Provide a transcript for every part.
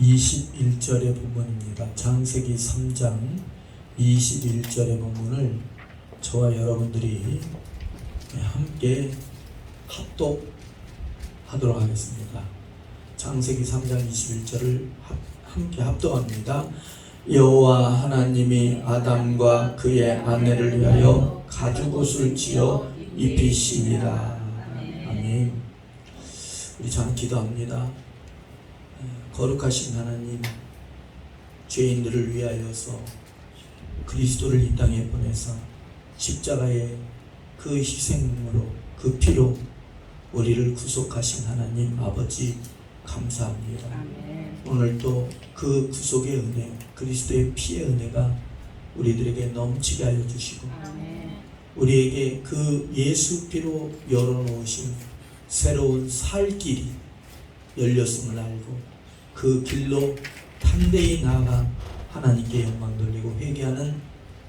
21절의 본문입니다. 창세기 3장 21절의 본문을 저와 여러분들이 함께 합독하도록 하겠습니다. 창세기 3장 21절을 함께 합독합니다. 여호와 하나님이 아담과 그의 아내를 위하여 가죽옷을 지어 입히시니라. 아멘. 우리 참 기도합니다. 거룩하신 하나님, 죄인들을 위하여서 그리스도를 이 땅에 보내사 십자가의 그 희생으로 그 피로 우리를 구속하신 하나님 아버지 감사합니다. 오늘도 그 구속의 은혜, 그리스도의 피의 은혜가 우리들에게 넘치게 하여 주시고 우리에게 그 예수 피로 열어놓으신 새로운 살 길이 열렸음을 알고 그 길로 담대히 나아가 하나님께 영광 돌리고 회개하는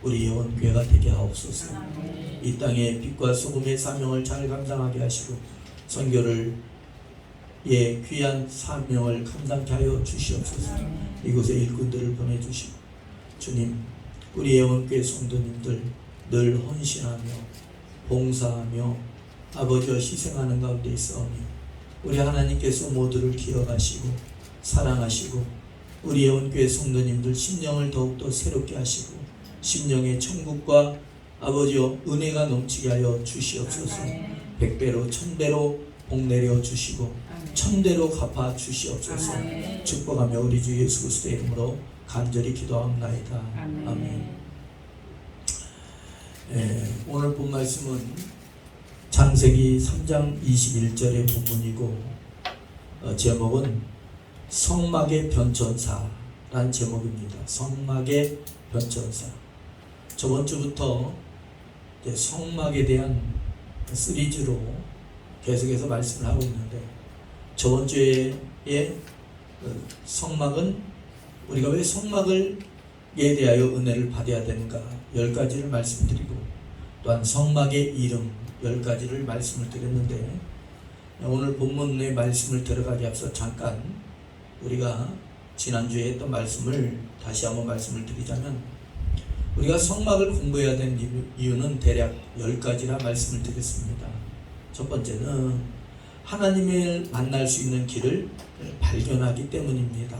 우리 예원교회가 되게 하옵소서. 이 땅에 빛과 소금의 사명을 잘 감당하게 하시고 선교를 귀한 사명을 감당케 하여 주시옵소서. 이곳에 일꾼들을 보내주시고 주님, 우리 예원교회 성도님들 늘 헌신하며 봉사하며 아버지와 희생하는 가운데 있사오니 우리 하나님께서 모두를 기억하시고 사랑하시고 우리 예원교회 성도님들 심령을 더욱더 새롭게 하시고 심령의 천국과 아버지여 은혜가 넘치게 하여 주시옵소서. 백배로 천배로 복내려 주시고 천대로 갚아 주시옵소서. 축복하며 우리 주 예수 그리스도의 이름으로 간절히 기도합나이다. 아멘. 오늘 본 말씀은 창세기 3장 21절의 본문이고 제목은 성막의 변천사라는 제목입니다. 성막의 변천사. 저번 주부터 성막에 대한 시리즈로 계속해서 말씀을 하고 있는데 저번 주에 성막은 우리가 왜 성막에 대하여 은혜를 받아야 되는가 10가지를 말씀드리고 또한 성막의 이름 10가지를 말씀을 드렸는데 오늘 본문의 말씀을 들어가기 앞서 잠깐 우리가 지난주에 했던 말씀을 다시 한번 말씀을 드리자면 우리가 성막을 공부해야 되는 이유는 대략 10가지라 말씀을 드렸습니다. 첫 번째는 하나님을 만날 수 있는 길을 발견하기 때문입니다.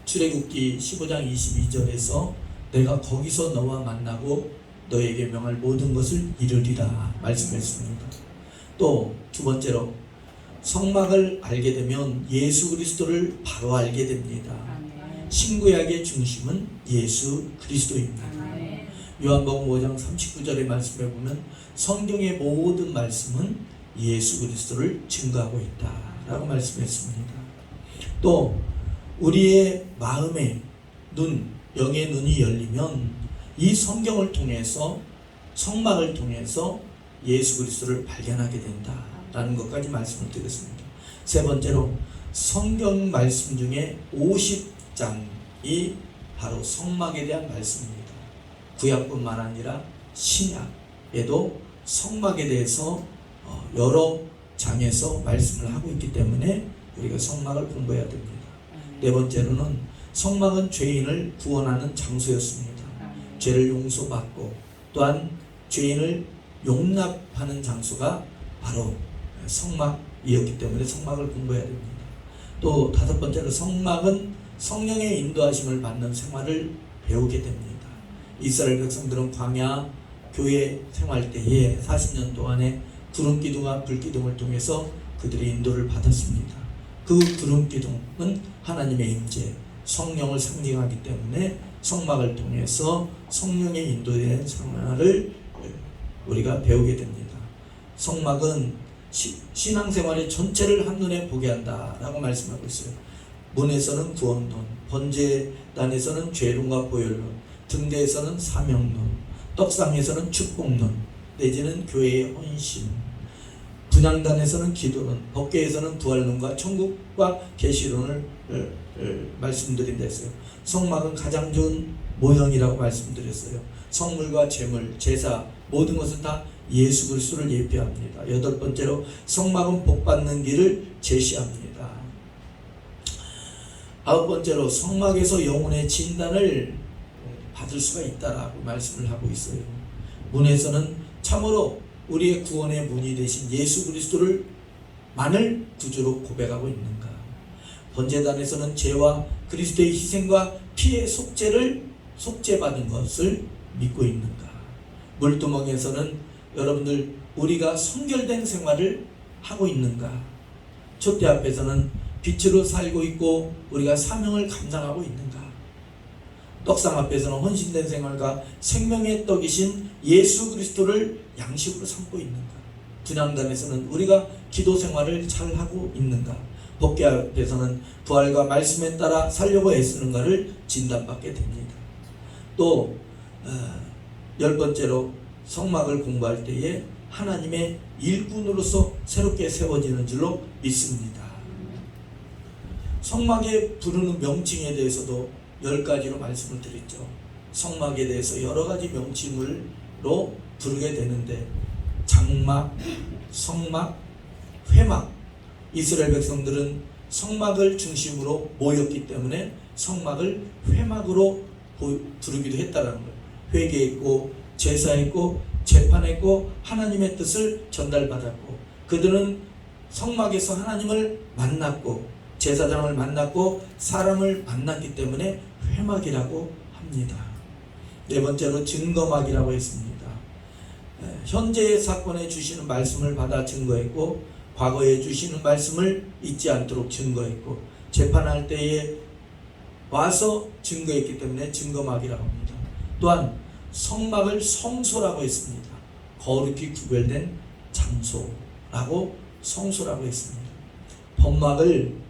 출애굽기 15장 22절에서 내가 거기서 너와 만나고 너에게 명할 모든 것을 이루리라 말씀했습니다. 또 두 번째로 성막을 알게 되면 예수 그리스도를 바로 알게 됩니다. 신구약의 중심은 예수 그리스도입니다. 요한복음 5장 39절의 말씀에 보면 성경의 모든 말씀은 예수 그리스도를 증거하고 있다라고 말씀했습니다. 또 우리의 마음의 눈, 영의 눈이 열리면 이 성경을 통해서 성막을 통해서 예수 그리스도를 발견하게 된다라는 것까지 말씀을 드렸습니다. 세 번째로 성경 말씀 중에 50장이 바로 성막에 대한 말씀입니다. 구약뿐만 아니라 신약에도 성막에 대해서 여러 장에서 말씀을 하고 있기 때문에 우리가 성막을 공부해야 됩니다. 네 번째로는 성막은 죄인을 구원하는 장소였습니다. 죄를 용서받고 또한 죄인을 용납하는 장소가 바로 성막이었기 때문에 성막을 공부해야 됩니다. 또 다섯 번째로 성막은 성령의 인도하심을 받는 생활을 배우게 됩니다. 이스라엘 백성들은 광야 교회 생활 때에 40년 동안에 구름기둥과 불기둥을 통해서 그들이 인도를 받았습니다. 그 구름기둥은 하나님의 임재, 성령을 상징하기 때문에 성막을 통해서 성령의 인도된 생활을 우리가 배우게 됩니다. 성막은 신앙생활의 전체를 한눈에 보게 한다라고 말씀하고 있어요. 문에서는 구원론, 번제단에서는 죄론과 보혈론, 등대에서는 사명론, 떡상에서는 축복론, 내지는 교회의 헌신, 분향단에서는 기도론, 법궤에서는 부활론과 천국과 계시론을 말씀드린 데서요. 성막은 가장 좋은 모형이라고 말씀드렸어요. 성물과 제물, 제사 모든 것은 다 예수 그리스도를 예표합니다. 여덟 번째로 성막은 복받는 길을 제시합니다. 아홉 번째로 성막에서 영혼의 진단을 받을 수가 있다라고 말씀을 하고 있어요. 문에서는 참으로 우리의 구원의 문이 되신 예수 그리스도를 만을 구주로 고백하고 있는가? 번제단에서는 죄와 그리스도의 희생과 피의 속죄받은 것을 믿고 있는가? 물두멍에서는 여러분들 우리가 성결된 생활을 하고 있는가? 촛대 앞에서는 빛으로 살고 있고 우리가 사명을 감당하고 있는가? 떡상 앞에서는 헌신된 생활과 생명의 떡이신 예수 그리스도를 양식으로 삼고 있는가? 분향단에서는 우리가 기도 생활을 잘 하고 있는가? 법궤 앞에서는 부활과 말씀에 따라 살려고 애쓰는가를 진단받게 됩니다. 또 10번째로 성막을 공부할 때에 하나님의 일꾼으로서 새롭게 세워지는 줄로 믿습니다. 성막에 부르는 명칭에 대해서도 10가지로 말씀을 드렸죠. 성막에 대해서 여러 가지 명칭으로 부르게 되는데 장막, 성막, 회막. 이스라엘 백성들은 성막을 중심으로 모였기 때문에 성막을 회막으로 부르기도 했다는 거예요. 회개했고 제사했고 재판했고 하나님의 뜻을 전달받았고 그들은 성막에서 하나님을 만났고 제사장을 만났고 사람을 만났기 때문에 회막이라고 합니다. 네 번째로 증거막이라고 했습니다. 현재의 사건에 주시는 말씀을 받아 증거했고 과거에 주시는 말씀을 잊지 않도록 증거했고 재판할 때에 와서 증거했기 때문에 증거막이라고 합니다. 또한 성막을 성소라고 했습니다. 거룩히 구별된 장소라고 성소라고 했습니다. 법막을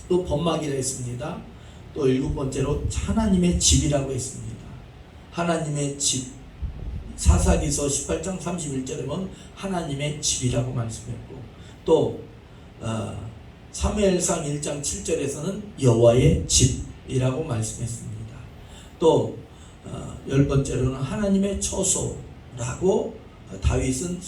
또 법막이라 했습니다. 또 7번째로 하나님의 집이라고 했습니다. 하나님의 집 사사기서 18장 31절에 보면 하나님의 집이라고 말씀했고 또 사무엘상 1장 7절에서는 여호와의 집이라고 말씀했습니다. 또 10번째로는 하나님의 처소라고 다윗은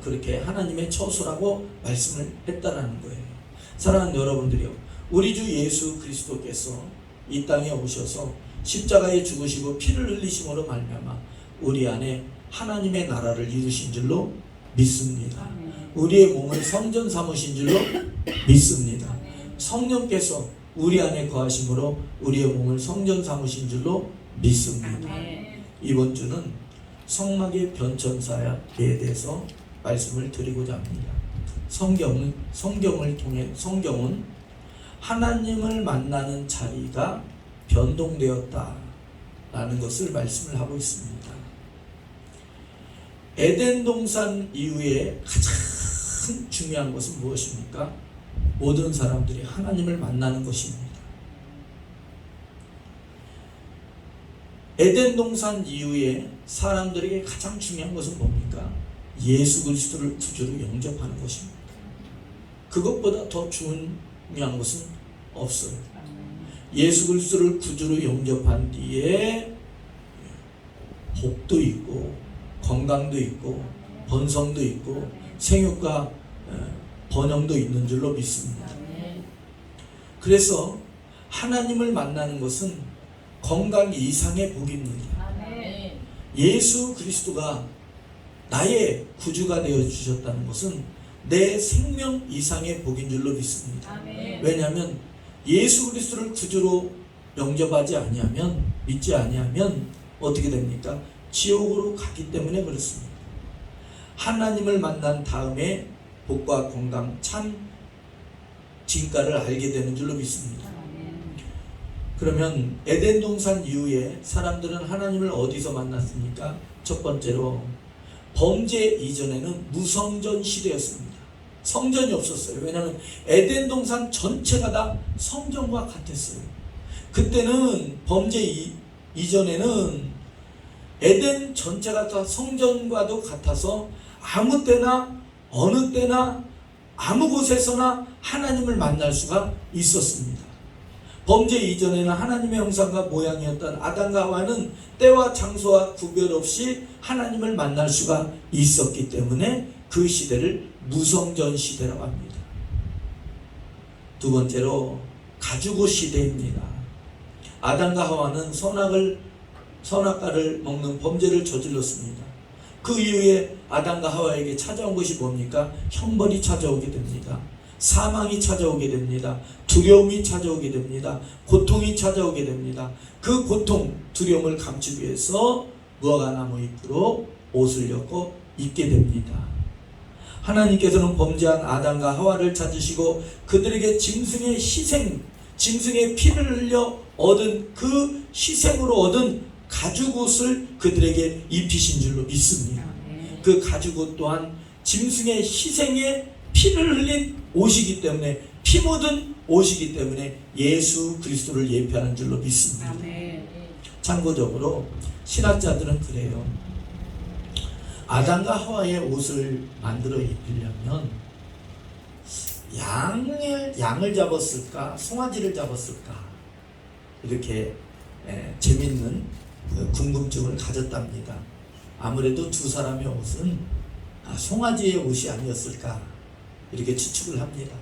그렇게 하나님의 처소라고 말씀을 했다라는 거예요. 사랑하는 여러분들이요, 우리 주 예수 그리스도께서 이 땅에 오셔서 십자가에 죽으시고 피를 흘리심으로 말미암아 우리 안에 하나님의 나라를 이루신 줄로 믿습니다. 우리의 몸을 성전 삼으신 줄로 믿습니다. 성령께서 우리 안에 거하심으로 우리의 몸을 성전 삼으신 줄로 믿습니다. 이번 주는 성막의 변천사에 대해서 말씀을 드리고자 합니다. 성경을 통해 성경은 하나님을 만나는 자리가 변동되었다라는 것을 말씀을 하고 있습니다. 에덴 동산 이후에 가장 중요한 것은 무엇입니까? 모든 사람들이 하나님을 만나는 것입니다. 에덴 동산 이후에 사람들에게 가장 중요한 것은 뭡니까? 예수 그리스도를 구주로 영접하는 것입니다. 그것보다 더 중요한 것은 없어요. 예수 그리스도를 구주로 영접한 뒤에 복도 있고 건강도 있고 번성도 있고 생육과 번영도 있는 줄로 믿습니다. 그래서 하나님을 만나는 것은 건강 이상의 복입니다. 예수 그리스도가 나의 구주가 되어 주셨다는 것은 내 생명 이상의 복인 줄로 믿습니다. 왜냐하면 예수 그리스도를 구주로 영접하지 아니하면, 믿지 아니하면 어떻게 됩니까? 지옥으로 가기 때문에 그렇습니다. 하나님을 만난 다음에 복과 건강, 참 진가를 알게 되는 줄로 믿습니다. 그러면 에덴 동산 이후에 사람들은 하나님을 어디서 만났습니까? 첫 번째로 범죄 이전에는 무성전 시대였습니다. 성전이 없었어요. 왜냐하면 에덴 동산 전체가 다 성전과 같았어요. 그때는 범죄 이전에는 에덴 전체가 다 성전과도 같아서 아무 때나 어느 때나 아무 곳에서나 하나님을 만날 수가 있었습니다. 범죄 이전에는 하나님의 형상과 모양이었던 아담과 하와는 때와 장소와 구별 없이 하나님을 만날 수가 있었기 때문에 그 시대를 무성전 시대라고 합니다. 두 번째로 가죽 옷 시대입니다. 아담과 하와는 선악과를 먹는 범죄를 저질렀습니다. 그 이후에 아담과 하와에게 찾아온 것이 뭡니까? 형벌이 찾아오게 됩니다. 사망이 찾아오게 됩니다. 두려움이 찾아오게 됩니다. 고통이 찾아오게 됩니다. 그 고통, 두려움을 감추기 위해서 무화과 나무 잎으로 옷을 엮어 입게 됩니다. 하나님께서는 범죄한 아담과 하와를 찾으시고 그들에게 짐승의 희생, 짐승의 피를 흘려 얻은 그 희생으로 얻은 가죽옷을 그들에게 입히신 줄로 믿습니다. 그 가죽옷 또한 짐승의 희생에 피를 흘린 옷이기 때문에, 피 묻은 옷이기 때문에 예수 그리스도를 예표하는 줄로 믿습니다. 참고적으로 신학자들은 그래요. 아담과 하와의 옷을 만들어 입히려면 양을 잡았을까, 송아지를 잡았을까, 이렇게 재밌는 궁금증을 가졌답니다. 아무래도 두 사람의 옷은 송아지의 옷이 아니었을까, 이렇게 추측을 합니다.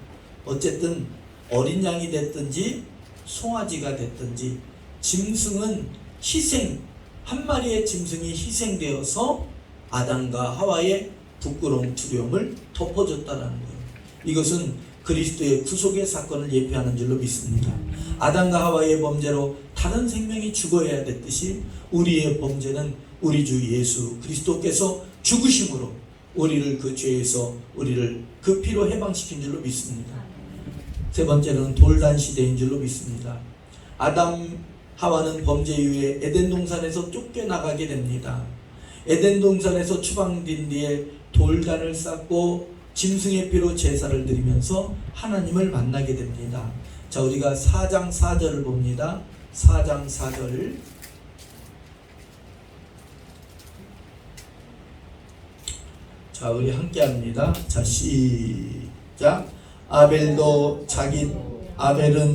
어쨌든 어린 양이 됐든지 송아지가 됐든지 짐승은 희생, 한 마리의 짐승이 희생되어서 아담과 하와의 부끄러움, 두려움을 덮어줬다는 거예요. 이것은 그리스도의 구속의 사건을 예표하는 줄로 믿습니다. 아담과 하와의 범죄로 다른 생명이 죽어야 됐듯이 우리의 범죄는 우리 주 예수 그리스도께서 죽으심으로 우리를 그 죄에서 우리를 그 피로 해방시킨 줄로 믿습니다. 세 번째는 돌단 시대인 줄로 믿습니다. 아담 하와는 범죄 이후에 에덴 동산에서 쫓겨나가게 됩니다. 에덴 동산에서 추방된 뒤에 돌단을 쌓고 짐승의 피로 제사를 드리면서 하나님을 만나게 됩니다. 자, 우리가 4장 4절을 봅니다. 4장 4절. 자, 우리 함께 합니다. 자, 시작. 아벨은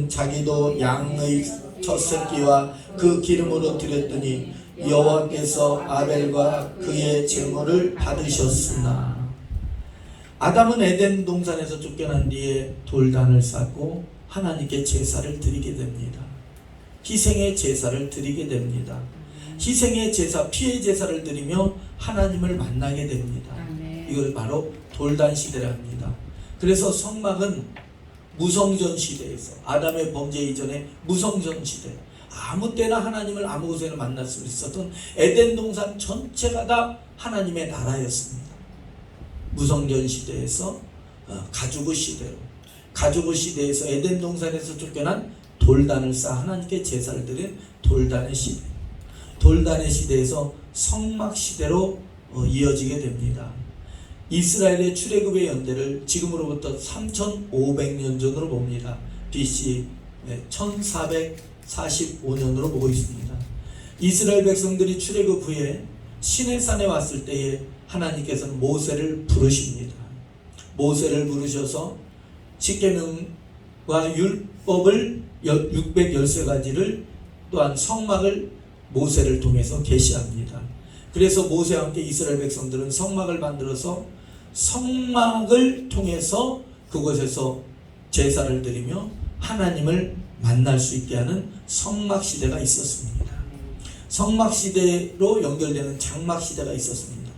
자기도 양의 첫 새끼와 그 기름으로 드렸더니 여호와께서 아벨과 그의 제물을 받으셨으나. 아담은 에덴 동산에서 쫓겨난 뒤에 돌단을 쌓고 하나님께 제사를 드리게 됩니다. 희생의 제사를 드리게 됩니다. 희생의 제사, 피의 제사를 드리며 하나님을 만나게 됩니다. 이걸 바로 돌단 시대랍니다. 그래서 성막은 무성전 시대에서, 아담의 범죄 이전에 무성전 시대, 아무 때나 하나님을 아무 곳에나 만날 수 있었던 에덴 동산 전체가 다 하나님의 나라였습니다. 무성전 시대에서 가죽옷 시대로, 가죽옷 시대에서 에덴 동산에서 쫓겨난 돌단을 쌓아 하나님께 제사를 드린 돌단의 시대, 돌단의 시대에서 성막 시대로 이어지게 됩니다. 이스라엘의 출애굽의 연대를 지금으로부터 3500년 전으로 봅니다. BC 1445년으로 보고 있습니다. 이스라엘 백성들이 출애굽 후에 시내산에 왔을 때에 하나님께서는 모세를 부르십니다. 모세를 부르셔서 십계명과 율법을 613가지를 또한 성막을 모세를 통해서 계시합니다. 그래서 모세와 함께 이스라엘 백성들은 성막을 만들어서 성막을 통해서 그곳에서 제사를 드리며 하나님을 만날 수 있게 하는 성막 시대가 있었습니다. 성막 시대로 연결되는 장막 시대가 있었습니다.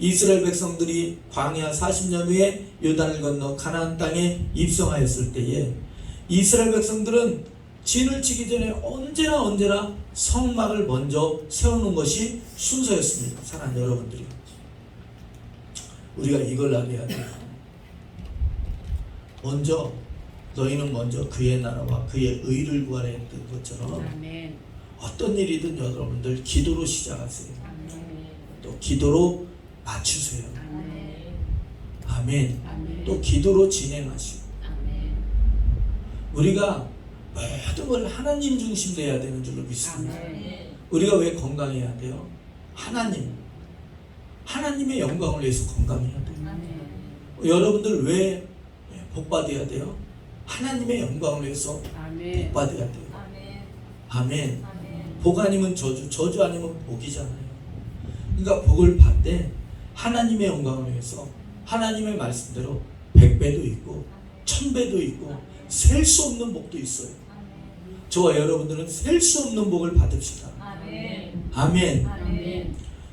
이스라엘 백성들이 광야 40년 후에 요단을 건너 가나안 땅에 입성하였을 때에 이스라엘 백성들은 진을 치기 전에 언제나 성막을 먼저 세우는 것이 순서였습니다. 사랑하는 여러분들이, 우리가 이걸 알아야 돼요. 너희는 먼저 그의 나라와 그의 의를 구하라 했던 것처럼 아멘. 어떤 일이든 여러분들 기도로 시작하세요. 아멘. 또 기도로 맞추세요. 아멘. 아멘. 또 기도로 진행하시고. 아멘. 우리가 모든 걸 하나님 중심으로 해야 되는 줄로 믿습니다. 아멘. 우리가 왜 건강해야 돼요? 하나님의 영광을 위해서 건강해야 돼요. 아멘. 여러분들 왜 복받아야 돼요? 하나님의 영광을 위해서 아멘. 복받아야 돼요. 아멘. 아멘. 아멘. 복 아니면 저주 아니면 복이잖아요. 그러니까 복을 받되 하나님의 영광을 위해서 하나님의 말씀대로 100배도 있고 1000배도 있고 셀 수 없는 복도 있어요. 저와 여러분들은 셀 수 없는 복을 받읍시다. 아멘.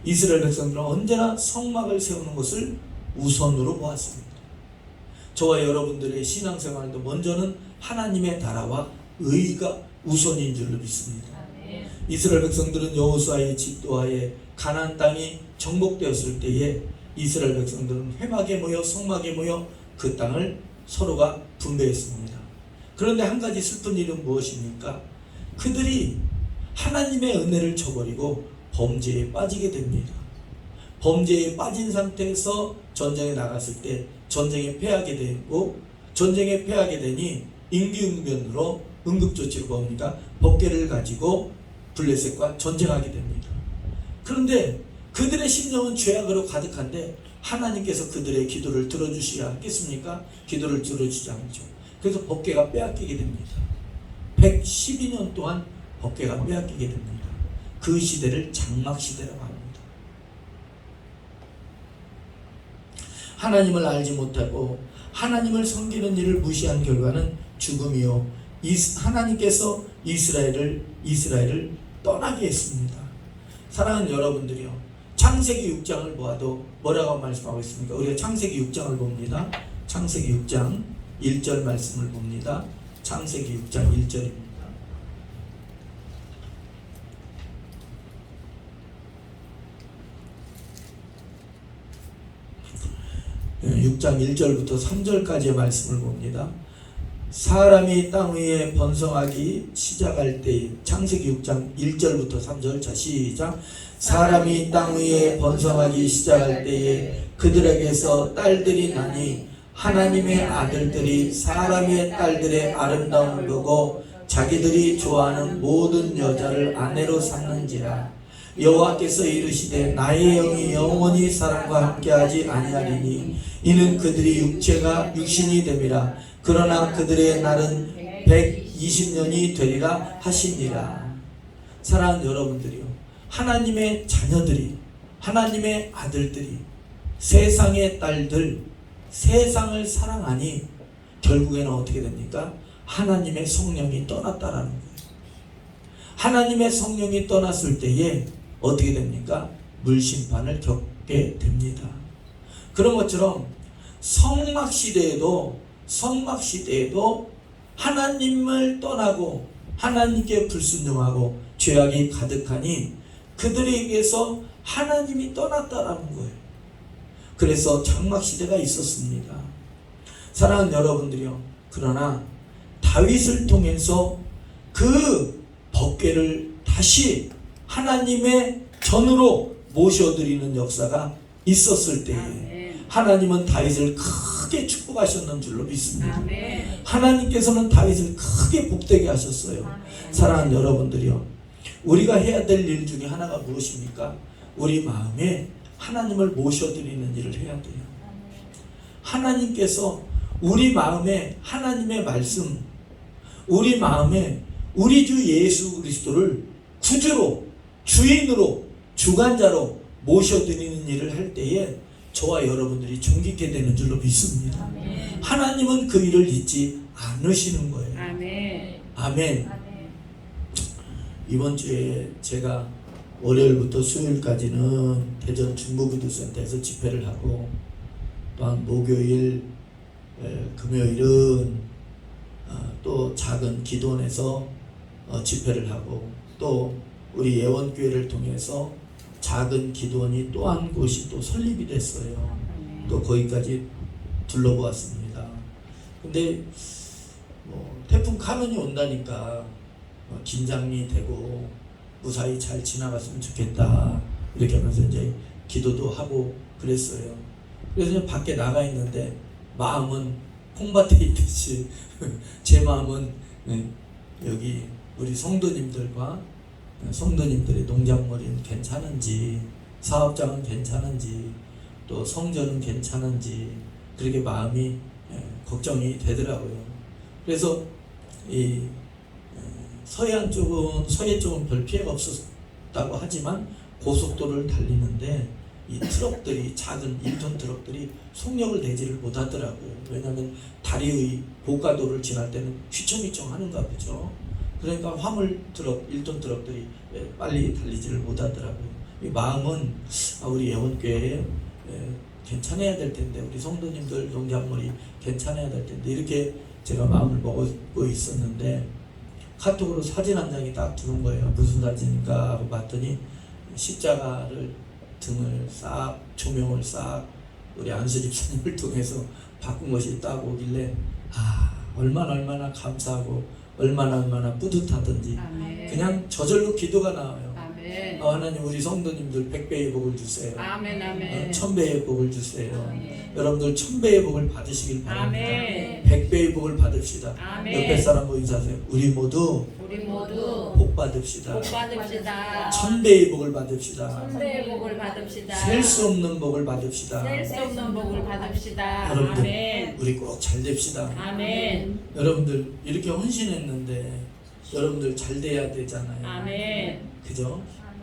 이스라엘 백성들은 언제나 성막을 세우는 것을 우선으로 보았습니다. 저와 여러분들의 신앙생활도 먼저는 하나님의 나라와 의가 우선인 줄로 믿습니다. 이스라엘 백성들은 여호수아의 집도하에 가나안 땅이 정복되었을 때에 이스라엘 백성들은 회막에 모여 성막에 모여 그 땅을 서로가 분배했습니다. 그런데 한 가지 슬픈 일은 무엇입니까? 그들이 하나님의 은혜를 저버리고 범죄에 빠지게 됩니다. 범죄에 빠진 상태에서 전쟁에 나갔을 때 전쟁에 패하게 되고, 전쟁에 패하게 되니 임기응변으로 응급조치로 뭡니까? 법궤를 가지고 블레셋과 전쟁하게 됩니다. 그런데 그들의 심령은 죄악으로 가득한데 하나님께서 그들의 기도를 들어주셔야 하겠습니까? 기도를 들어주지 않죠. 그래서 법궤가 빼앗기게 됩니다. 112년 동안 법궤가 빼앗기게 됩니다. 그 시대를 장막시대라고 합니다. 하나님을 알지 못하고 하나님을 섬기는 일을 무시한 결과는 죽음이요, 하나님께서 이스라엘을 떠나게 했습니다. 사랑하는 여러분들이요, 창세기 6장을 보아도 뭐라고 말씀하고 있습니까? 우리가 창세기 6장을 봅니다. 창세기 6장 1절 말씀을 봅니다. 창세기 6장 1절입니다. 6장 1절부터 3절까지의 말씀을 봅니다. 사람이 땅 위에 번성하기 시작할 때, 창세기 6장 1절부터 3절, 자 시작. 사람이 땅 위에 번성하기 시작할 때에 그들에게서 딸들이 나니 하나님의 아들들이 사람의 딸들의 아름다움을 보고 자기들이 좋아하는 모든 여자를 아내로 삼는지라. 여호와께서 이르시되 나의 영이 영원히 사람과 함께하지 아니하리니 이는 그들이 육신이 됨이라. 그러나 그들의 날은 120년이 되리라 하시니라. 사랑하는 여러분들이요, 하나님의 자녀들이, 하나님의 아들들이, 세상의 딸들, 세상을 사랑하니 결국에는 어떻게 됩니까? 하나님의 성령이 떠났다라는 거예요. 하나님의 성령이 떠났을 때에 어떻게 됩니까? 물심판을 겪게 됩니다. 그런 것처럼 성막시대에도 하나님을 떠나고 하나님께 불순종하고 죄악이 가득하니 그들에게서 하나님이 떠났다라는 거예요. 그래서 장막시대가 있었습니다. 사랑하는 여러분들이요, 그러나 다윗을 통해서 그 법궤를 다시 하나님의 전으로 모셔드리는 역사가 있었을 때에 하나님은 다윗을 크게 축복하셨는 줄로 믿습니다. 하나님께서는 다윗을 크게 복되게 하셨어요. 사랑하는 여러분들이요, 우리가 해야 될 일 중에 하나가 무엇입니까? 우리 마음에 하나님을 모셔드리는 일을 해야 돼요. 하나님께서 우리 마음에 하나님의 말씀, 우리 마음에 우리 주 예수 그리스도를 구주로, 주인으로, 주관자로 모셔드리는 일을 할 때에 저와 여러분들이 존귀케 되는 줄로 믿습니다. 아멘. 하나님은 그 일을 잊지 않으시는 거예요. 아멘. 아멘. 이번 주에 제가 월요일부터 수요일까지는 대전 중부기도센터에서 집회를 하고, 또한 목요일, 금요일은 또 작은 기도원에서 집회를 하고, 또 우리 예원교회를 통해서 작은 기도원이 또 한 곳이 또 설립이 됐어요. 또 거기까지 둘러보았습니다. 근데 태풍 카눈이 온다니까 긴장이 되고 무사히 잘 지나갔으면 좋겠다, 이렇게 하면서 이제 기도도 하고 그랬어요. 그래서 밖에 나가 있는데 마음은 콩밭에 있듯이 제 마음은 여기 우리 성도님들의 농작물은 괜찮은지, 사업장은 괜찮은지, 또 성전은 괜찮은지, 그렇게 마음이 걱정이 되더라고요. 그래서 이 서해 쪽은 별 피해가 없었다고 하지만 고속도로를 달리는데 이 트럭들이 작은 1톤 트럭들이 속력을 내지를 못하더라고요. 왜냐하면 다리의 고가도를 지날 때는 휘청휘청 하는가 보죠. 그러니까 화물 트럭 1톤 트럭들이 빨리 달리지를 못하더라고요. 이 마음은 우리 예원교회에 괜찮아야 될 텐데, 우리 성도님들 농작물이 괜찮아야 될 텐데, 이렇게 제가 마음을 먹고 있었는데 카톡으로 사진 한 장이 딱 들어온 거예요. 무슨 사진인가 하고 봤더니 십자가를 등을 싹 조명을 싹 우리 안수 집사님을 통해서 바꾼 것이 딱 오길래 얼마나 감사하고 얼마나 뿌듯하던지 아멘. 그냥 저절로 기도가 나와요. 아멘. 하나님 우리 성도님들 100배의 복을 주세요. 아멘. 아멘. 1000배의 복을 주세요. 아멘. 여러분들 1000배의 복을 받으시길 바랍니다. 아멘. 100배의 복을 받읍시다. 아멘. 옆에 사람 인사하세요. 우리 모두 우리 모두 복 받읍시다. 복 받읍시다. 1000배의 복을 받읍시다. 천대의 복을 받읍시다. 셀 수 없는 복을 받읍시다. 셀 수 없는 복을 받읍시다. 여러분들 아멘. 우리 꼭 잘 됩시다. 아멘. 여러분들 이렇게 헌신했는데 여러분들 잘 돼야 되잖아요. 아멘. 그죠?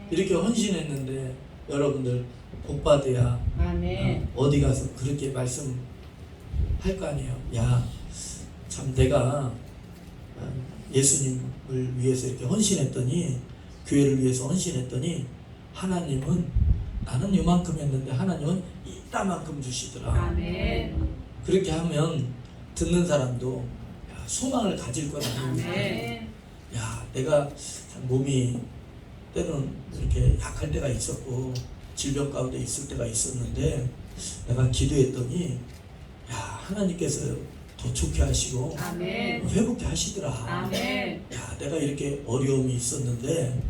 이렇게 헌신했는데 여러분들 복 받아야 아멘. 어디 가서 그렇게 말씀할 거 아니에요. 야, 참 내가 예수님을 위해서 이렇게 헌신했더니, 교회를 위해서 헌신했더니 하나님은, 나는 이만큼 했는데 하나님은 이따만큼 주시더라. 아멘. 그렇게 하면 듣는 사람도 소망을 가질 거다. 아멘. 야, 내가 참 몸이 때로는 이렇게 약할 때가 있었고 질병 가운데 있을 때가 있었는데 내가 기도했더니 하나님께서 더 좋게 하시고 아멘. 회복케 하시더라. 아멘. 야, 내가 이렇게 어려움이 있었는데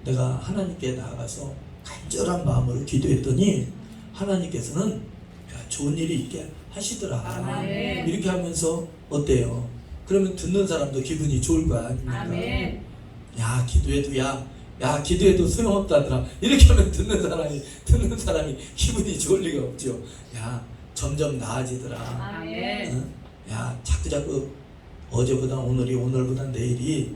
내가 하나님께 나아가서 간절한 마음으로 기도했더니 하나님께서는 좋은 일이 있게 하시더라. 아멘. 이렇게 하면서 어때요? 그러면 듣는 사람도 기분이 좋을 거 아닙니까? 아멘. 야, 기도해도 기도해도 소용없다더라. 이렇게 하면 듣는 사람이 기분이 좋을 리가 없죠. 야, 점점 나아지더라. 아멘. 응? 야, 자꾸 어제보다 오늘이, 오늘보다 내일이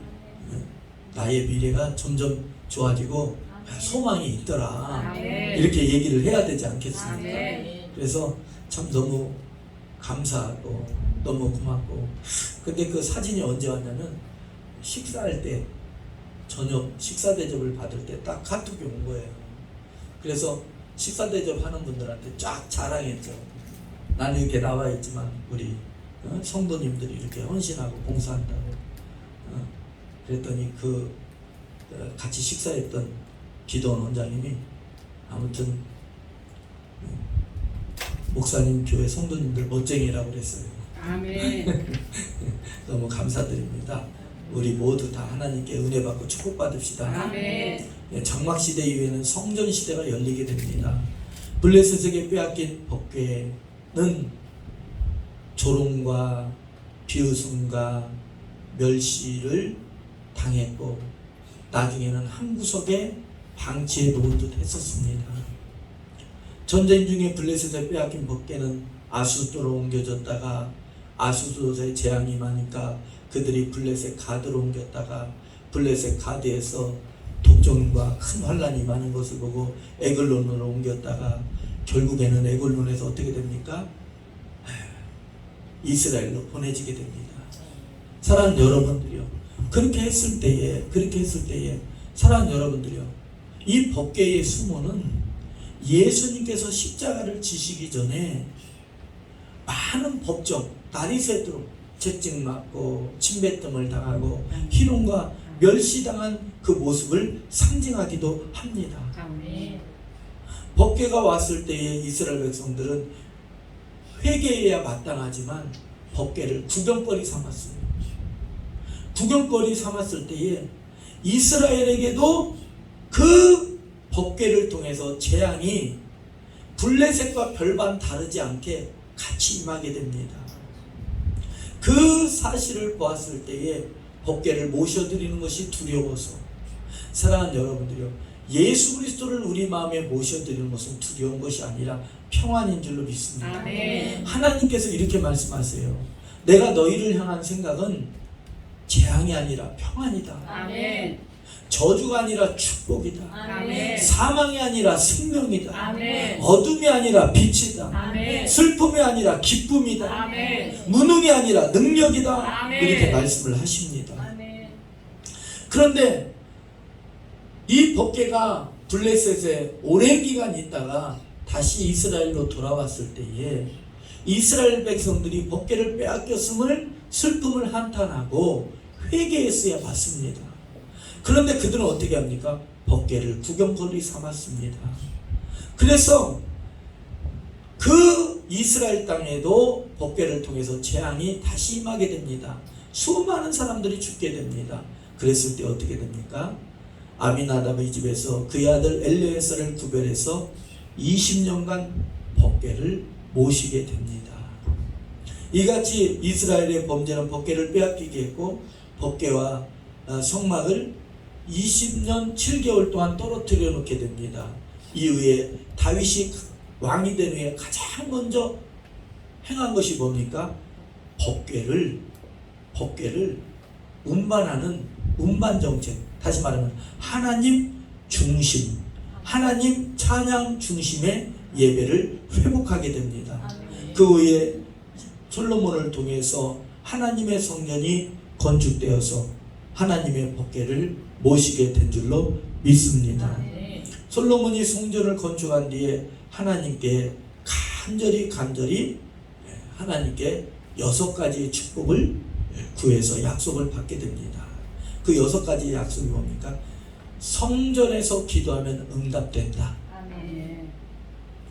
나의 미래가 점점 좋아지고 소망이 있더라. 아멘. 이렇게 얘기를 해야 되지 않겠습니까? 아멘. 그래서 참 너무 감사하고 너무 고맙고. 근데 그 사진이 언제 왔냐면 식사할 때, 저녁 식사 대접을 받을 때 딱 카톡이 온 거예요. 그래서 식사 대접하는 분들한테 쫙 자랑했죠. 나는 이렇게 나와 있지만 우리 성도님들이 이렇게 헌신하고 봉사한다고. 그랬더니 같이 식사했던 기도원 원장님이 아무튼 목사님 교회 성도님들 멋쟁이라고 그랬어요. 아멘. 너무 감사드립니다. 우리 모두 다 하나님께 은혜 받고 축복받읍시다. 아멘. 장막시대 이후에는 성전시대가 열리게 됩니다. 블레셋에게 빼앗긴 법궤는 조롱과 비웃음과 멸시를 당했고 나중에는 한 구석에 방치해 놓은 듯 했었습니다. 전쟁 중에 블레셋에 빼앗긴 법궤는 아수도로 옮겨졌다가 아수도에 재앙이 많으니까 그들이 블레셋 가드로 옮겼다가 블레셋 가드에서 독점과 큰 환란이 많은 것을 보고 에글론으로 옮겼다가 결국에는 에글론에서 어떻게 됩니까? 이스라엘로 보내지게 됩니다. 사랑하는 여러분들이요, 그렇게 했을 때에 사랑하는 여러분들이요, 이 법궤의 수모는 예수님께서 십자가를 지시기 전에 많은 법정, 날이 새도록 채찍 맞고 침뱉음을 당하고 희롱과 멸시당한 그 모습을 상징하기도 합니다. 아멘. 법궤가 왔을 때에 이스라엘 백성들은 회개해야 마땅하지만 법궤를 구경거리 삼았습니다. 구경거리 삼았을 때에 이스라엘에게도 그 법궤를 통해서 재앙이 블레셋과 별반 다르지 않게 같이 임하게 됩니다. 그 사실을 보았을 때에 법궤를 모셔드리는 것이 두려워서, 사랑하는 여러분들이요, 예수 그리스도를 우리 마음에 모셔드리는 것은 두려운 것이 아니라 평안인 줄로 믿습니다. 아멘. 하나님께서 이렇게 말씀하세요. 내가 너희를 향한 생각은 재앙이 아니라 평안이다. 아멘. 저주가 아니라 축복이다. 아멘. 사망이 아니라 생명이다. 아멘. 어둠이 아니라 빛이다. 아멘. 슬픔이 아니라 기쁨이다. 아멘. 무능이 아니라 능력이다. 아멘. 이렇게 말씀을 하십니다. 아멘. 그런데 이 법궤가 블레셋에 오랜 기간 있다가 다시 이스라엘로 돌아왔을 때에 이스라엘 백성들이 법궤를 빼앗겼음을 슬픔을 한탄하고 회개했어야 맞습니다. 그런데 그들은 어떻게 합니까? 법궤를 구경거리 삼았습니다. 그래서 그 이스라엘 땅에도 법궤를 통해서 재앙이 다시 임하게 됩니다. 수많은 사람들이 죽게 됩니다. 그랬을 때 어떻게 됩니까? 아미나답의 집에서 그의 아들 엘레아사를 구별해서 20년간 법궤를 모시게 됩니다. 이같이 이스라엘의 범죄는 법궤를 빼앗기게 했고 법궤와 성막을 20년 7개월 동안 떨어뜨려 놓게 됩니다. 이후에 다윗이 왕이 된 후에 가장 먼저 행한 것이 뭡니까? 법궤를 운반하는 운반 정책, 다시 말하면 하나님 중심, 하나님 찬양 중심의 예배를 회복하게 됩니다. 아멘. 그 후에 솔로몬을 통해서 하나님의 성전이 건축되어서 하나님의 법궤를 모시게 된 줄로 믿습니다. 아멘. 솔로몬이 성전을 건축한 뒤에 하나님께 간절히 하나님께 6가지의 축복을 구해서 약속을 받게 됩니다. 그 6가지의 약속이 뭡니까? 성전에서 기도하면 응답된다. 아멘.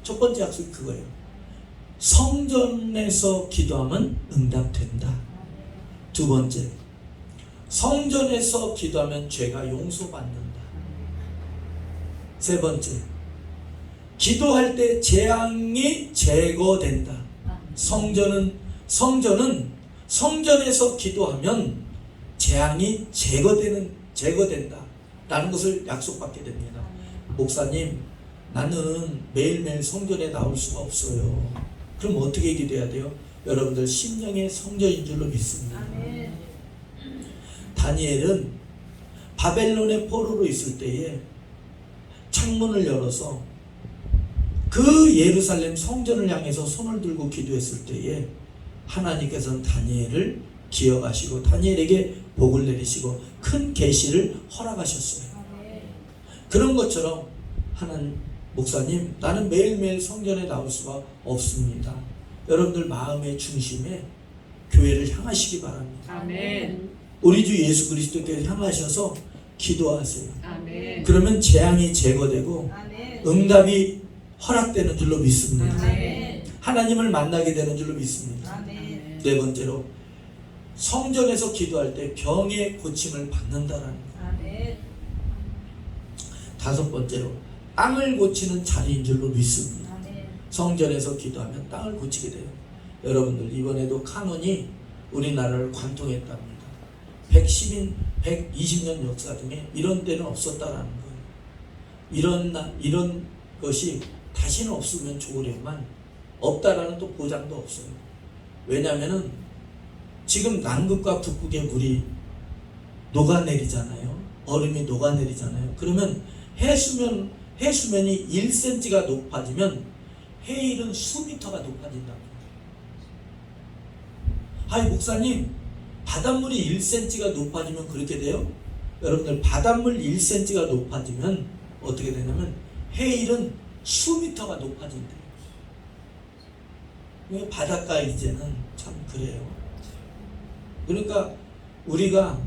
첫 번째 약속이 그거예요. 성전에서 기도하면 응답된다. 두 번째, 성전에서 기도하면 죄가 용서받는다. 세 번째, 기도할 때 재앙이 제거된다. 성전은 성전에서 기도하면 재앙이 제거된다 라는 것을 약속받게 됩니다. 목사님, 나는 매일매일 성전에 나올 수가 없어요. 그럼 어떻게 기도해야 돼요? 여러분들 심령의 성전인 줄로 믿습니다. 아멘. 다니엘은 바벨론의 포로로 있을 때에 창문을 열어서 그 예루살렘 성전을 향해서 손을 들고 기도했을 때에 하나님께서는 다니엘을 기억하시고 다니엘에게 복을 내리시고 큰 계시를 허락하셨어요. 아멘. 그런 것처럼 하나님, 목사님, 나는 매일매일 성전에 나올 수가 없습니다. 여러분들 마음의 중심에 교회를 향하시기 바랍니다. 아멘. 우리 주 예수 그리스도께 향하셔서 기도하세요. 아멘. 그러면 재앙이 제거되고 아멘. 응답이 허락되는 줄로 믿습니다. 아멘. 하나님을 만나게 되는 줄로 믿습니다. 아멘. 네 번째로, 성전에서 기도할 때 병의 고침을 받는다라는 것. 아멘. 다섯 번째로, 땅을 고치는 자리인 줄로 믿습니다. 아멘. 성전에서 기도하면 땅을 고치게 돼요. 여러분들, 이번에도 카논이 우리나라를 관통했답니다. 120년 역사 중에 이런 때는 없었다라는 거예요. 이런 것이 다시는 없으면 좋으려만 없다라는 또 보장도 없어요. 왜냐하면은 지금 남극과 북극의 물이 녹아내리잖아요. 얼음이 녹아내리잖아요. 그러면 해수면이 1cm가 높아지면 해일은 수미터가 높아진답니다. 아이, 목사님, 바닷물이 1cm가 높아지면 그렇게 돼요? 여러분들, 바닷물 1cm가 높아지면 어떻게 되냐면 해일은 수미터가 높아진대요. 바닷가 이제는 참 그래요. 그러니까 우리가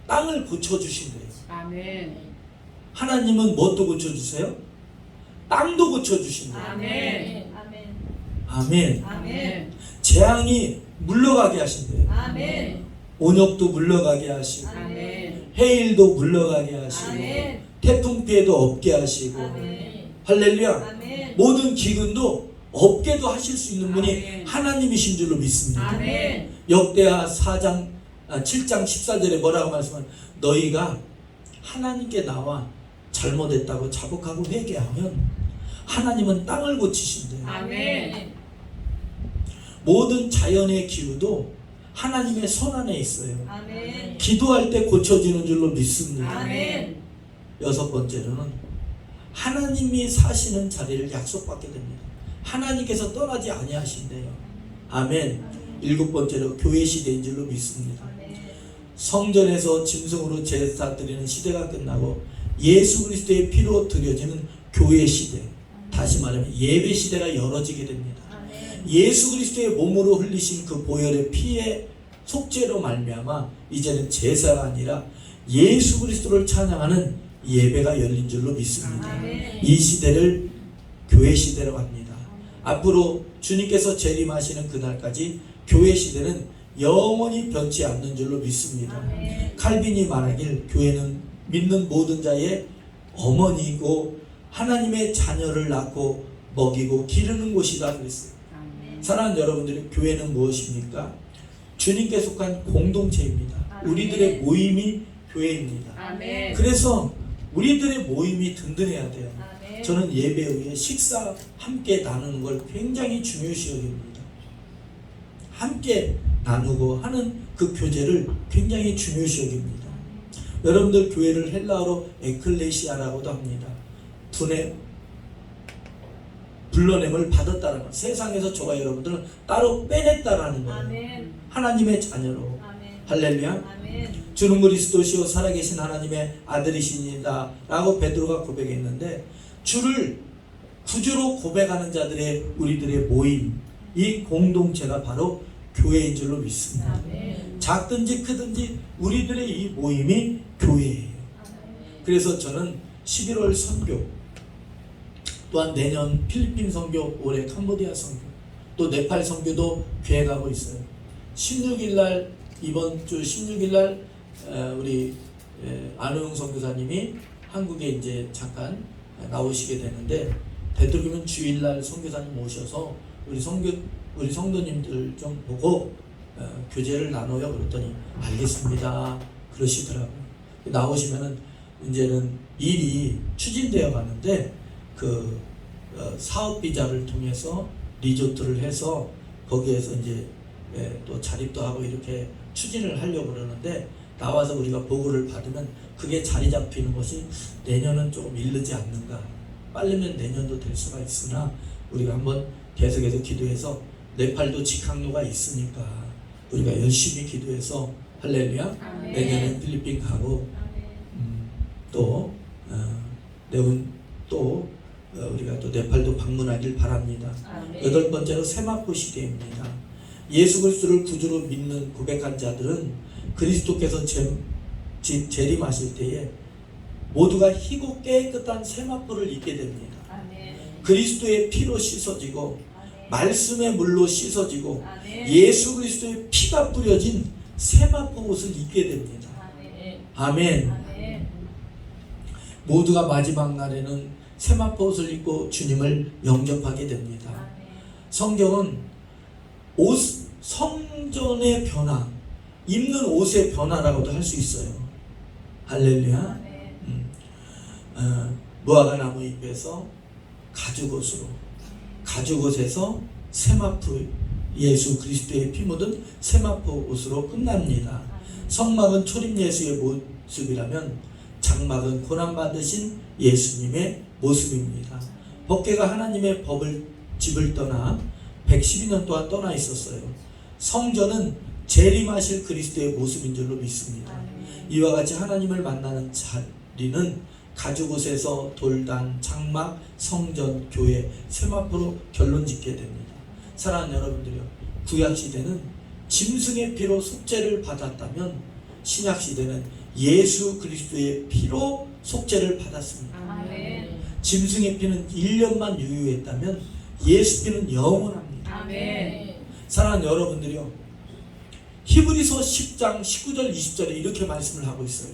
땅을 고쳐주신대요. 아멘. 하나님은 뭣도 고쳐주세요? 땅도 고쳐주신대요. 아멘. 아멘. 아멘. 재앙이 물러가게 하신대요. 아멘. 온역도 물러가게 하시고 아멘. 해일도 물러가게 하시고 아멘. 태풍 피해도 없게 하시고 아멘. 할렐루야. 아멘. 모든 기근도 없게도 하실 수 있는 분이 아멘. 하나님이신 줄로 믿습니다. 아멘. 역대하 7장 14절에 뭐라고 말씀하면, 너희가 하나님께 나와 잘못했다고 자복하고 회개하면 하나님은 땅을 고치신대요. 아멘. 모든 자연의 기후도 하나님의 손 안에 있어요. 아멘. 기도할 때 고쳐지는 줄로 믿습니다. 아멘. 여섯 번째로는 하나님이 사시는 자리를 약속받게 됩니다. 하나님께서 떠나지 아니하신대요. 아멘. 일곱 번째로 교회 시대인 줄로 믿습니다. 성전에서 짐승으로 제사 드리는 시대가 끝나고 예수 그리스도의 피로 드려지는 교회 시대, 다시 말하면 예배 시대가 열어지게 됩니다. 예수 그리스도의 몸으로 흘리신 그 보혈의 피의 속죄로 말미암아 이제는 제사가 아니라 예수 그리스도를 찬양하는 예배가 열린 줄로 믿습니다. 이 시대를 교회 시대라고 합니다. 앞으로 주님께서 재림하시는 그날까지 교회 시대는 영원히 변치 않는 줄로 믿습니다. 칼빈이 말하길 교회는 믿는 모든 자의 어머니이고 하나님의 자녀를 낳고 먹이고 기르는 곳이다 그랬어요. 사랑하는 여러분들이, 교회는 무엇입니까? 주님께 속한 공동체입니다. 우리들의 모임이 교회입니다. 아멘. 그래서 우리들의 모임이 든든해야 돼요. 저는 예배 후에 식사 함께 나누는 걸 굉장히 중요시 여깁니다. 함께 나누고 하는 그 교제를 굉장히 중요시 여깁니다. 여러분들 교회를 헬라어로 에클레시아라고도 합니다. 불러냄을 받았다는 것. 세상에서 저와 여러분들은 따로 빼냈다라는 거예요. 아멘. 하나님의 자녀로. 아멘. 할렐루야. 아멘. 주는 그리스도시요 살아계신 하나님의 아들이시니다 라고 베드로가 고백했는데, 주를 구주로 고백하는 자들의 우리들의 모임, 이 공동체가 바로 교회인 줄로 믿습니다. 아멘. 작든지 크든지 우리들의 이 모임이 교회예요. 그래서 저는 11월 선교, 또한 내년 필리핀 선교, 올해 캄보디아 선교, 또 네팔 선교도 계획하고 있어요. 16일날, 이번 주 16일날 우리 안호영 선교사님이 한국에 이제 잠깐 나오시게 되는데, 되도록이면 주일날 선교사님 모셔서 우리 성도님들 좀 보고 교제를 나눠요. 그랬더니 알겠습니다 그러시더라고요. 나오시면은 이제는 일이 추진되어 가는데, 그 사업 비자를 통해서 리조트를 해서 거기에서 이제 또 자립도 하고 이렇게 추진을 하려고 그러는데, 나와서 우리가 보고를 받으면 그게 자리 잡히는 것이 내년은 조금 이르지 않는가. 빠르면 내년도 될 수가 있으나 우리가 한번 계속해서 기도해서, 네팔도 직항로가 있으니까 우리가 열심히 기도해서 할렐루야. 아멘. 내년에 필리핀 가고 또 우리가 또 네팔도 방문하길 바랍니다. 아멘. 여덟 번째로 세마포 시대입니다. 예수 그리스도를 구주로 믿는 고백한 자들은 그리스도께서 재림하실 때에 모두가 희고 깨끗한 세마포를 입게 됩니다. 아멘. 그리스도의 피로 씻어지고 말씀의 물로 씻어지고 아멘. 예수 그리스도의 피가 뿌려진 세마포 옷을 입게 됩니다. 아멘. 아멘. 아멘. 모두가 마지막 날에는 세마포 옷을 입고 주님을 영접하게 됩니다. 성경은 성전의 변화, 입는 옷의 변화라고도 할 수 있어요. 할렐루야. 무화과 나무 잎에서 가죽옷으로, 가죽옷에서 세마포, 예수 그리스도의 피 묻은 세마포 옷으로 끝납니다. 성막은 초림 예수의 모습이라면 장막은 고난 받으신 예수님의 모습입니다. 법궤가 하나님의 집을 떠나 112년 동안 떠나 있었어요. 성전은 재림하실 그리스도의 모습인 줄로 믿습니다. 이와 같이 하나님을 만나는 자리는 가죽옷에서 돌단, 장막, 성전, 교회, 세마포로 결론 짓게 됩니다. 사랑하는 여러분들이요, 구약시대는 짐승의 피로 속죄를 받았다면 신약시대는 예수 그리스도의 피로 속죄를 받았습니다. 아멘. 짐승의 피는 1년만 유효했다면 예수 피는 영원합니다. 아멘. 사랑하는 여러분들이요, 히브리서 10장 19절 20절에 이렇게 말씀을 하고 있어요.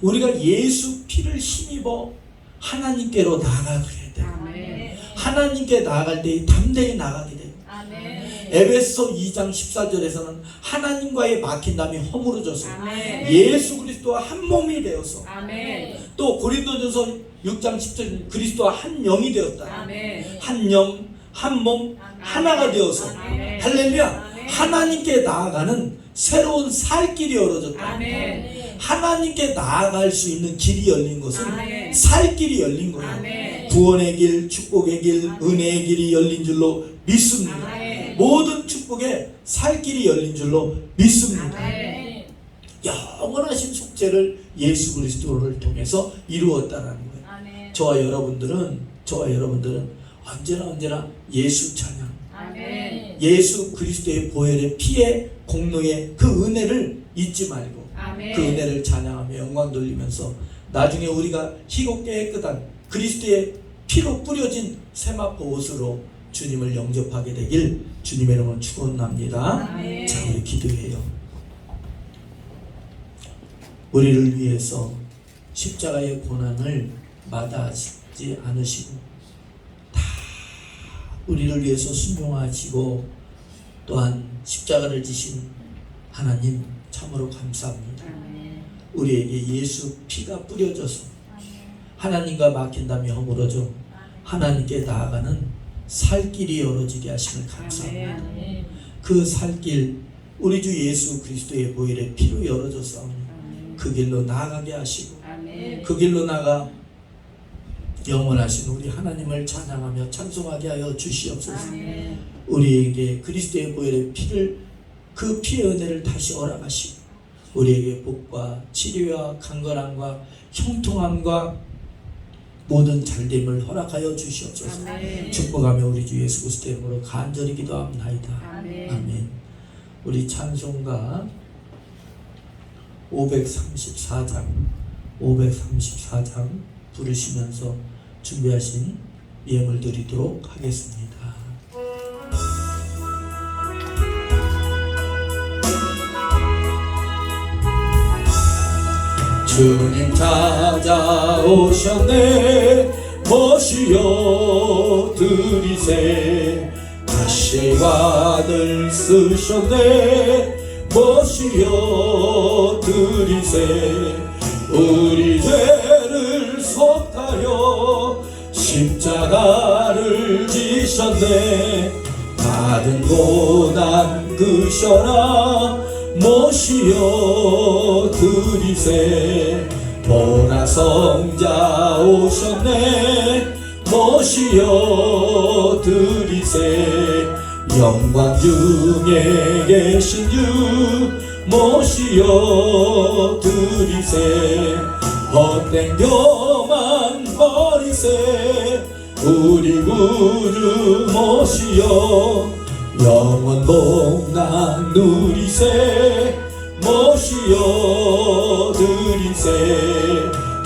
우리가 예수 피를 힘입어 하나님께로 나아가게 돼요. 아멘. 하나님께 나아갈 때 담대히 나가게 돼요. 아멘. 에베소 2장 14절에서는 하나님과의 막힌담이 허물어져서 아멘. 예수 그리스도와 한 몸이 되어서, 아멘. 또 고린도전서 6장 10절 그리스도와 한 영이 되었다. 아멘. 한 영, 한 몸, 하나가 되어서 아멘. 할렐루야. 아멘. 하나님께 나아가는 새로운 살 길이 열어졌다. 아멘. 하나님께 나아갈 수 있는 길이 열린 것은 아멘. 살 길이 열린 거예요. 아멘. 구원의 길, 축복의 길, 아멘. 은혜의 길이 열린 줄로 믿습니다. 아멘. 모든 축복에 살 길이 열린 줄로 믿습니다. 아멘. 영원하신 속죄를 예수 그리스도를 통해서 이루었다는 거예요. 아멘. 저와 여러분들은 언제나 예수 찬양, 아멘. 예수 그리스도의 보혈의 피의 공로의 그 은혜를 잊지 말고 아멘. 그 은혜를 찬양하며 영광 돌리면서 나중에 우리가 희고 깨끗한 그리스도의 피로 뿌려진 세마포 옷으로 주님을 영접하게 되길 주님의 이름으로 축원합니다. 아멘. 자, 우리 기도해요. 우리를 위해서 십자가의 고난을 마다하지 않으시고 다 우리를 위해서 순종하시고 또한 십자가를 지신 하나님 참으로 감사합니다. 아멘. 우리에게 예수 피가 뿌려져서 아멘. 하나님과 막힌 담이 허물어져 하나님께 나아가는 살 길이 열어지게 하심을 감사합니다. 아멘. 그 살길 우리 주 예수 그리스도의 보혈의 피로 열어져서 그 길로 나아가게 하시고 아멘. 그 길로 나가 영원하신 우리 하나님을 찬양하며 찬송하게 하여 주시옵소서. 아멘. 우리에게 그리스도의 보혈의 피를 그 피의 은혜를 다시 허락하시고 우리에게 복과 치료와 강건함과 형통함과 모든 잘됨을 허락하여 주시옵소서. 아멘. 축복하며 우리 주 예수 그리스도의 이름으로 간절히 기도합나이다. 아멘. 아멘. 우리 찬송가 534장 부르시면서 준비하신 예물 드리도록 하겠습니다. 주님 찾아오셨네 모시어 드리세 다시관을 쓰셨네 모시어 드리세 우리 죄를 속하여 십자가를 지셨네 받은 고난 그셔라 모시어 드리세 보라 성자 오셨네 모시어 드리세 영광 중에 계신 주 모시어 드리세 헛된 교만 버리세 우리 구주 모시어 영원 복락 누리세 모시어 드리세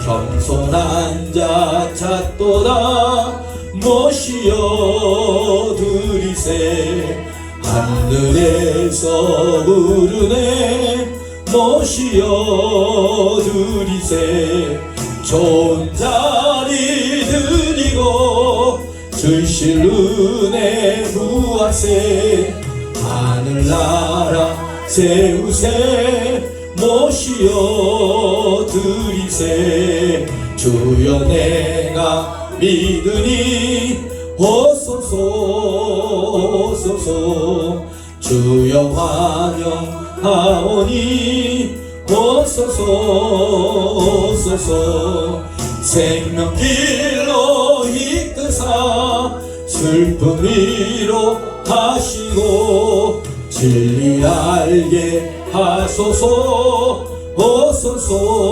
겸손한 자 찾도다 모시어 드리세 하늘에서 부르네 모시어 드리세 좋은 자리 드리고 주실 은혜 구하세 하늘나라 세우세 모시어 드리세 주여 내가 믿으니 오소서 주여 환영하오니 오소서 생명길로 이끄사 슬픔 위로하시고 진리 알게 하소서 오소서